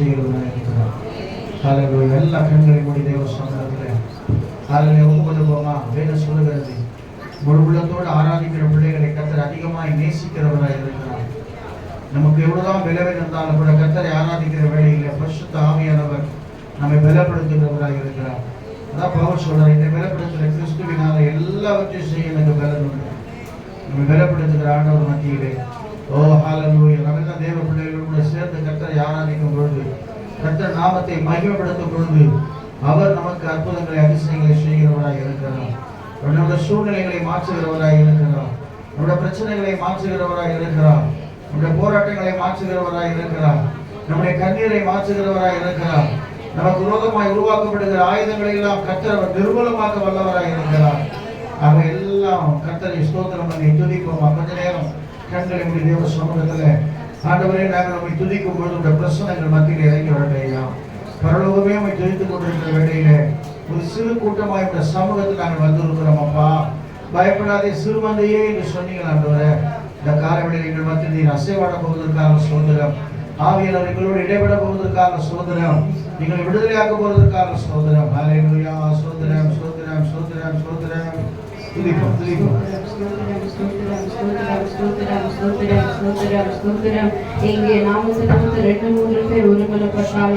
செய்கிறவராக இருக்கிறார். ஹல்லேலூயா. எல்லா கண்களை மூடி தேவ சமூகத்திலே ஹல்லேலூயா ஒப்புக்கொள்வோமா? வேதம் சொல்லுகிறது, முழு உள்ளத்தோடு ஆராதிக்கிற பிள்ளைகளை கர்த்தர் அதிகமாய் நேசிக்கிறவராக இருக்கிறார். நமக்கு எவ்வளவுதான் பலவீனம் இருந்தாலும் கூட கர்த்தரை ஆராதிக்கிற வேளையிலே பரிசுத்த ஆவியானவர் நம்மை பலப்படுத்துகிறவராக இருக்கிறார். அதான் பவுல் சொல்றார், இந்த பலப்படுத்துகிற கிறிஸ்துவினால எல்லாவற்றையும் செய்ய எனக்கு பலன் உண்டு. நம்மை பலப்படுத்துகிற ஆண்டவர் மத்தியிலே ஓ ஹல்லேலூயா. நம்ம தேவ பிள்ளைகளோடு சேர்ந்து கர்த்தரை ஆராதிக்கும் பொழுது, கர்த்தர் நாமத்தை மகிமைப்படுத்தும் பொழுது அவர் நமக்கு அற்புதங்களை அதிசயங்களை செய்கிறவராக இருக்கிறார். நம்முடைய சூழ்நிலைகளை மாற்றுகிறவராக இருக்கிறார். நம்முடைய பிரச்சனைகளை மாற்றுகிறவராக இருக்கிறார். நம்முடைய போராட்டங்களை மாற்றுகிறவராக இருக்கிறார். நம்முடைய கண்ணீரை மாற்றுகிறவராக இருக்கிறார். நமக்கு விரோதமாய் உருவாக்கப்படுகிற ஆயுதங்களை எல்லாம் கர்த்தர் நிர்மூலமாக்க வல்லவராக இருக்கிறார். ஆக எல்லாம் கர்த்தரை ஸ்தோத்திரம் பண்ணி துதிப்போமா? கொஞ்ச நேரம் கண்களை மூடி தேவ சமூகத்துல ஆண்டவரே, நாங்கள் நம்மை துதிக்கும் பொழுது உடைய பிரசனங்கள் மத்தியில் இறங்கி வரட்டையா. பரலோகமே நம்மை துதித்துக் கொண்டிருக்கிற வேளையில ஒரு சிறு கூட்டமாய் இந்த சமூகத்தில் நாங்கள் வந்திருக்கிறோம். அப்பா, பயப்படாதே சிறுமந்தையே என்று சொன்னீங்கள் ஆண்டவரே. இந்த காலவெளியில் எங்கள் மத்தியில் நீர் அசைவாட போவதற்கான சோதனம், ஆவியானவர் எங்களோடு இடைபெற போவதற்கான சோதனம், எங்களை விடுதலையாக்க போவதற்கான சோதனம். ஹல்லேலூயா. சோதனம் சோதனம் சோதனம் சோதனம். துதிப்போம் துதிப்போம். எங்கே நாம 2-3 பேர் ஒருமனப்பட்டால்